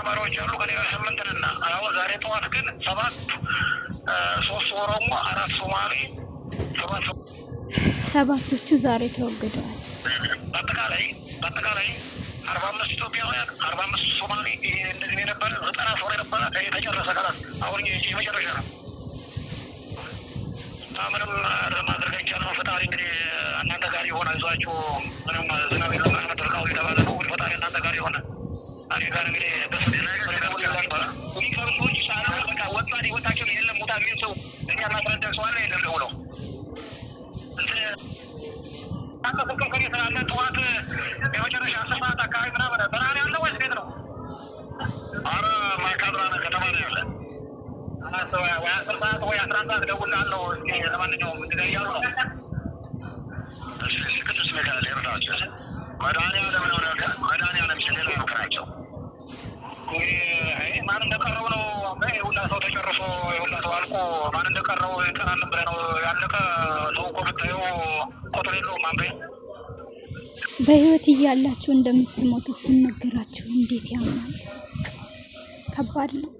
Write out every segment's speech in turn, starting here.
ተማሪዎች አሉ ከኔ ጋር 8 ነን። አሁን ዛሬ ጠዋት ግን 7 3 ኦሮሞ 4 ሶማሌ 7ቶቹ ዛሬ ተወግደዋል። በአጠቃላይ 45 ኢትዮጵያውያን 45 ሶማሌ እንደዚህ የነበረ 90 ሰው የነበረ ተጨረሰ። ካላት አሁን የመጨረሻ ነው። ምንም ማድረግ አይቻልም። ፈጣሪ እንግዲህ እናንተ ጋር የሆነ ይዟችሁ ምንም ዝናብ የለም መድረካው የተባለ ነው። ፈጣሪ እናንተ ጋር የሆነ እኔ ጋር እንግዲህ ሰዎች ሳላ በቃ ወጣት ህይወታቸው የለም ሞታ ሚል ሰው እኛ ማስረዳት ሰው አለ የለም ደውሎ ስልክም ከኔ ስላለ ጠዋት የመጨረሻ 10 ሰዓት አካባቢ ምናምን በራሪ ያለ ወይስ ቤት ነው? አረ ማካድራ ከተማ ነው ያለ ወይ 10 ሰዓት ወይ 11 ሰዓት ደውላለሁ። እስኪ ለማንኛውም እንደዚህ ያሉ ነው። እሺ ቅዱስ ሚካኤል ይርዳቸው። መድኃኒዓለም ነው ነገር መድኃኒዓለም ሲል ነው ከራቸው ማን እንደቀረው ነው ሁላ ሰው ተጨርሶ ሁላ ሰው አልቆ ማን እንደቀረው ይቀራል ብለህ ነው ያለቀ ሰው እኮ ብታየው ቁጥር የለውም። አንዴ በህይወት እያላችሁ እንደምትሞቱ ሲነገራችሁ እንዴት ያምናል? ከባድ ነው።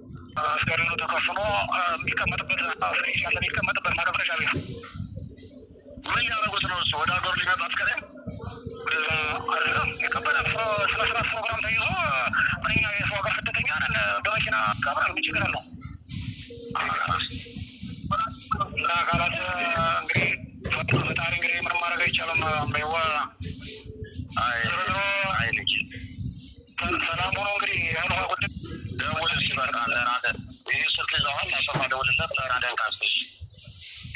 አስከሬኑ ተከፍኖ የሚቀመጥበት ፍሪጅ ያለ የሚቀመጥበት ማቀዝቀዣ ቤት ምን ያደረጉት ነው? እሱ ወደ ሀገሩ ሊመጣ አስከሬን ወደዛ አይደለም የቀበለ ስነ ስርዓት ፕሮግራም ተይዞ እኛ የሰው ሀገር ስደተኛ ነን በመኪና ቀብረን ምን ችግር አለው? እና አካላት እንግዲህ ፈጣሪ እንግዲህ ምንም ማድረግ አይቻልም። በይዋ አይ ልጅ ሰላም ሆኖ እንግዲህ ያሉ ጉዳይ ደውል ሲበርቃለ ናተ ይህ ስልክ ይዘዋል አሰፋ ደውልለት ለራዳን ካስሽ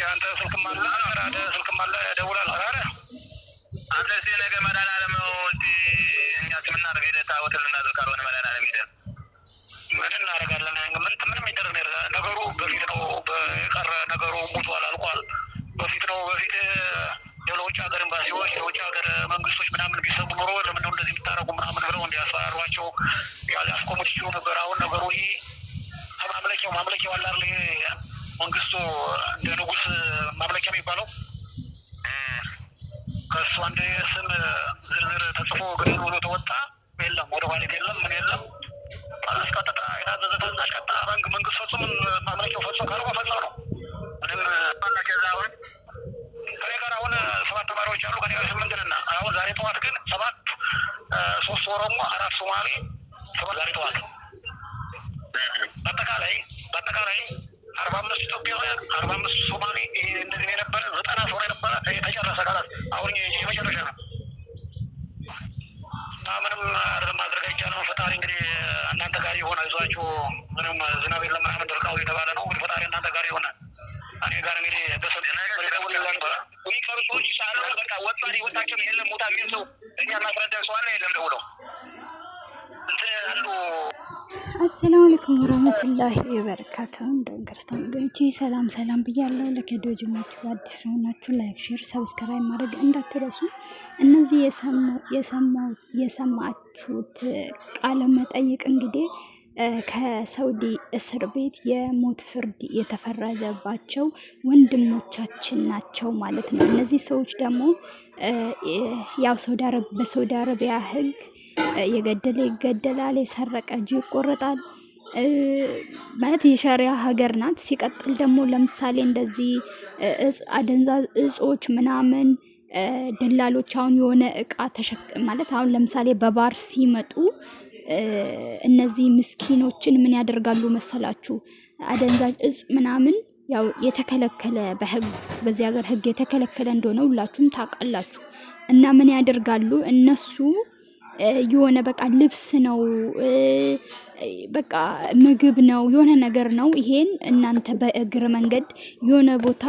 ያንተ ስልክም አለ ራዳ ስልክም አለ ደውላል አረ አንተ እዚህ ነገ መድኃኒዓለም ነው እንጂ እኛ ስምናደርግ ሄደህ ታወትልና ካልሆነ መድኃኒዓለም ሄደን ምን እናደርጋለን? ምንም ይደረግ ነገሩ በፊት ነው የቀረ ነገሩ ሞቷል አልቋል። በፊት ነው በፊት የውጭ ሀገር ኤምባሲዎች የውጭ ሀገር መንግስቶች ምናምን ቢሰሙ ኖሮ ለምን እንደዚህ የምታደርጉ ምናምን ብለው እንዲያስፈራሯቸው ያስቆሙት ይችሉ ነበር። አሁን ነገሩ ይህ ማምለኪያው አለ አይደል? መንግስቱ እንደ ንጉስ ማምለኪያ የሚባለው ከእሱ አንድ ስም ዝርዝር ተጽፎ ግድል ብሎ ተወጣ። የለም ወደ ኋሊት የለም ምን የለም አስቀጥታ የታዘዘ ታዛዥ ቀጣ መንግስት ፈጽሞ ማምለኪያው ፈጽሞ ካለ ፈጽሞ ነው። ምንም ማለከዛውን ከኔ ጋር አሁን 7 ተማሪዎች አሉ ከኔ ጋር 8 ነን። አሁን ዛሬ ጠዋት ግን 7 3 ኦሮሞ 4 ሶማሌ ዛሬ ጠዋት በአጠቃላይ 45 ኢትዮጵያውያን 45 ሶማሌ እንደዚህ የነበረ 90 ሰው የነበረ ተጨረሰ። ካላት አሁን የመጨረሻ ነው። ምንም ማድረግ አይቻልም። ፈጣሪ እንግዲህ እናንተ ጋር የሆነ ይዟችሁ ምንም ዝናብ የለም ምናምን ደርቃው የተባለ ነው። እንግዲህ ፈጣሪ እናንተ ጋር የሆነ እኔ ጋር እንግዲህ ሰዎች ሳላ በቃ ወጣት ህይወታቸው የለም ሞታ ሚል ሰው እኛ ማስረዳት ሰው አለ የለም ደውሎ አሰላሙ አለይኩም ወራህመቱላሂ ወበረካቱሁ። እንደገርታችሁ ሰላም ብያለሁ። ለከዲዮ ጅማችሁ አዲስ ሆናችሁ ላይክ፣ ሼር፣ ሰብስክራይብ ማድረግ እንዳትረሱ። እነዚህ የሰማችሁት ቃለ መጠይቅ እንግዲህ ከሳውዲ እስር ቤት የሞት ፍርድ የተፈረደባቸው ወንድሞቻችን ናቸው ማለት ነው። እነዚህ ሰዎች ደግሞ ያው በሳውዲ አረቢያ ህግ የገደለ ይገደላል፣ የሰረቀ እጁ ይቆረጣል ማለት የሸሪያ ሀገር ናት። ሲቀጥል ደግሞ ለምሳሌ እንደዚህ አደንዛዥ እጾች ምናምን ደላሎች አሁን የሆነ እቃ ማለት አሁን ለምሳሌ በባር ሲመጡ እነዚህ ምስኪኖችን ምን ያደርጋሉ መሰላችሁ? አደንዛዥ እጽ ምናምን ያው የተከለከለ በዚህ ሀገር ህግ የተከለከለ እንደሆነ ሁላችሁም ታውቃላችሁ። እና ምን ያደርጋሉ እነሱ የሆነ በቃ ልብስ ነው በቃ ምግብ ነው የሆነ ነገር ነው። ይሄን እናንተ በእግር መንገድ የሆነ ቦታ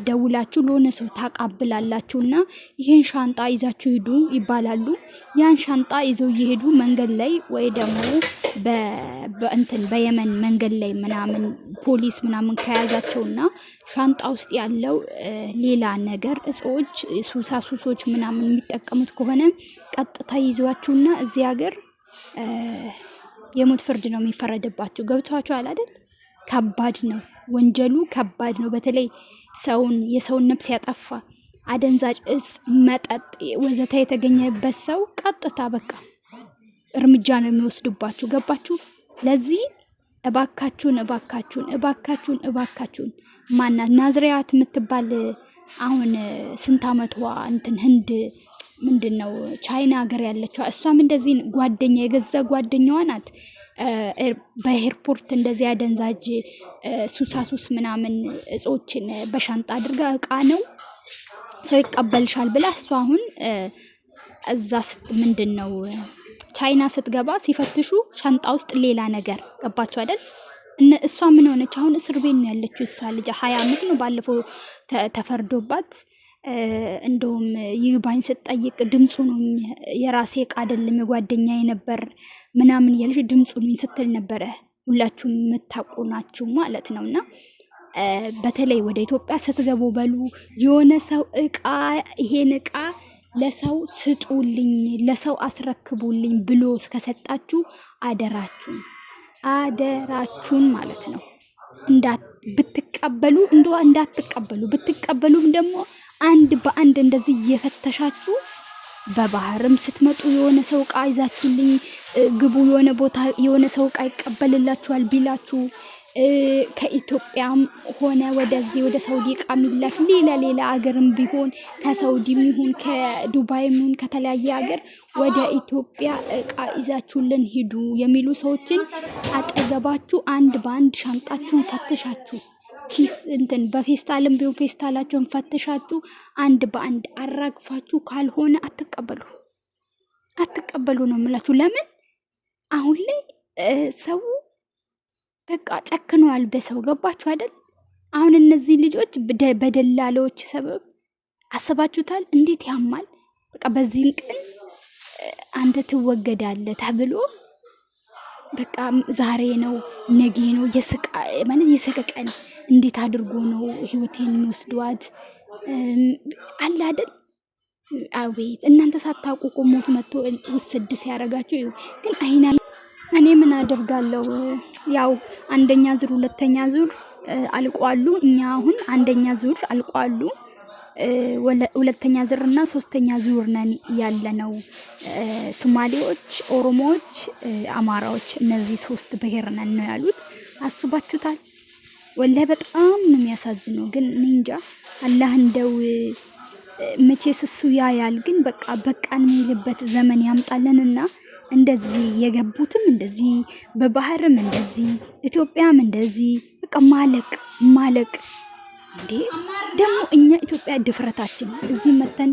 ደውላችሁ ለሆነ ሰው ታቃብላላችሁና ይሄን ሻንጣ ይዛችሁ ሂዱ ይባላሉ። ያን ሻንጣ ይዘው እየሄዱ መንገድ ላይ ወይ ደግሞ በየመን መንገድ ላይ ምናምን ፖሊስ ምናምን ከያዛቸውና ሻንጣ ውስጥ ያለው ሌላ ነገር እጾች ሱሶች ምናምን የሚጠቀሙት ከሆነ ቀጥታ ይዟችሁና እዚህ ሀገር የሞት ፍርድ ነው የሚፈረድባችሁ። ገብቷችኋል አይደል? ከባድ ነው ወንጀሉ፣ ከባድ ነው። በተለይ የሰውን ነፍስ ያጠፋ አደንዛዥ እጽ፣ መጠጥ ወዘተ የተገኘበት ሰው ቀጥታ በቃ እርምጃ ነው የሚወስዱባችሁ። ገባችሁ? ለዚህ እባካችሁን ማናት ናዝሪያት የምትባል አሁን ስንት አመቷ እንትን ህንድ ምንድነው ቻይና ሀገር ያለችው እሷም እንደዚህ ጓደኛ የገዛ ጓደኛዋ ናት። በኤርፖርት እንደዚህ አደንዛዥ ሱሳሱስ ምናምን እጾችን በሻንጣ አድርጋ እቃ ነው ሰው ይቀበልሻል ብላ እሷ አሁን እዛ ምንድነው ቻይና ስትገባ ሲፈትሹ ሻንጣ ውስጥ ሌላ ነገር ገባችሁ አይደል? እሷ ምን ሆነች? አሁን እስር ቤት ነው ያለችው። እሷ ልጅ 20 አመት ነው ባለፈው ተፈርዶባት። እንደውም ይግባኝ ስትጠይቅ ድምፁ ነው የራሴ እቃ አይደለም የጓደኛዬ ነበር ምናምን ያለሽ ድምፁ ነው ስትል ነበረ። ሁላችሁም የምታውቁ ናችሁ ማለት ነውና በተለይ ወደ ኢትዮጵያ ስትገቡ በሉ የሆነ ሰው እቃ ይሄን እቃ ለሰው ስጡልኝ ለሰው አስረክቡልኝ ብሎ ከሰጣችሁ አደራችሁን ማለት ነው ብትቀበሉ እንዳትቀበሉ ብትቀበሉም ደግሞ አንድ በአንድ እንደዚህ እየፈተሻችሁ በባህርም ስትመጡ የሆነ ሰው እቃ ይዛችሁልኝ ግቡ የሆነ ቦታ የሆነ ሰው እቃ ይቀበልላችኋል ቢላችሁ ከኢትዮጵያም ሆነ ወደዚህ ወደ ሳውዲ እቃ ሚላክ ሌላ አገርም ቢሆን ከሳውዲም ይሁን ከዱባይም ይሁን ከተለያየ ሀገር ወደ ኢትዮጵያ እቃ ይዛችሁልን ሂዱ የሚሉ ሰዎችን አጠገባችሁ አንድ በአንድ ሻንጣችሁን ፈትሻችሁ ኪስ እንትን በፌስታልም ቢሆን ፌስታላችሁን ፈትሻችሁ አንድ በአንድ አራግፋችሁ ካልሆነ አትቀበሉ ነው የምላችሁ። ለምን አሁን ላይ ሰው በቃ ጨክነዋል በሰው ገባችሁ አይደል? አሁን እነዚህ ልጆች በደላሎች ሰበብ አሰባችሁታል እንዴት ያማል። በቃ በዚህን ቀን አንተ ትወገዳለህ ተብሎ በቃ ዛሬ ነው ነገ ነው የሰቀቀን እንዴት አድርጎ ነው ህይወቴን የሚወስዷት አለ አይደል? አቤት እናንተ ሳታውቁ ሞት መጥቶ ውስድ ሲያረጋችሁ ግን አይና እኔ ምን አደርጋለሁ? ያው አንደኛ ዙር ሁለተኛ ዙር አልቋሉ። እኛ አሁን አንደኛ ዙር አልቋሉ። ሁለተኛ ዙር እና ሶስተኛ ዙር ነን ያለነው። ሶማሌዎች፣ ኦሮሞዎች፣ አማራዎች እነዚህ 3 ብሔር ነን ነው ያሉት። አስባችሁታል? ወላሂ በጣም ነው የሚያሳዝነው። ግን እንጃ አላህ እንደው መቼስ እሱ ያያል። ግን በቃን የሚልበት ዘመን ያምጣልንና እንደዚህ የገቡትም እንደዚህ በባህርም እንደዚህ ኢትዮጵያም እንደዚህ በቃ ማለቅ እንዴ! ደግሞ እኛ ኢትዮጵያ ድፍረታችን እዚህ መተን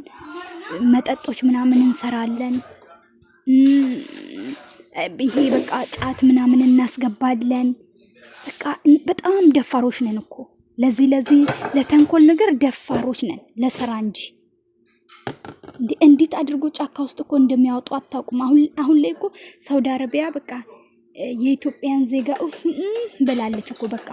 መጠጦች ምናምን እንሰራለን። ይሄ በቃ ጫት ምናምን እናስገባለን። በቃ በጣም ደፋሮች ነን እኮ ለዚህ ለተንኮል ነገር ደፋሮች ነን ለስራ እንጂ እንዴት አድርጎ ጫካ ውስጥ እኮ እንደሚያወጡ አታውቁም። አሁን ላይ እኮ ሳውዲ አረቢያ በቃ የኢትዮጵያን ዜጋ ብላለች እኮ በቃ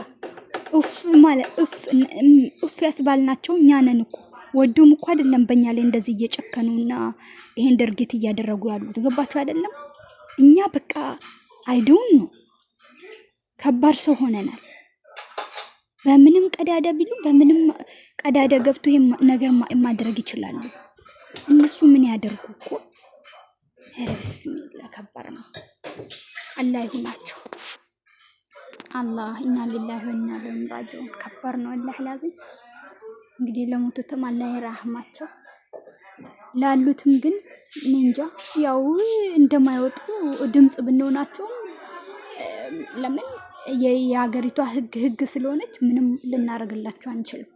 ኡፍ ያስባልናቸው እኛ ነን እኮ። ወዶም እኮ አይደለም በእኛ ላይ እንደዚህ እየጨከኑና ይሄን ድርጊት እያደረጉ ያሉት ገባችሁ አይደለም? እኛ በቃ አይዶን ነው ከባድ ሰው ሆነናል። በምንም ቀዳዳ ቢሉ በምንም ቀዳዳ ገብቶ ነገር ማድረግ ይችላሉ። እነሱ ምን ያደርጉ እኮ ቢስሚላህ ከባድ ነው። አላህ ይሁናችሁ። አላህ ኢና ሊላሂ ወኢና ኢለይሂ ራጂዑን። ከባድ ነው አላህ ላዚም። እንግዲህ ለሞቱትም አላህ ይራህማቸው፣ ላሉትም ግን እንጃ ያው እንደማይወጡ ድምጽ ብንሆናቸው ለምን የሀገሪቷ ህግ ስለሆነች ምንም ልናረግላቸው አንችልም።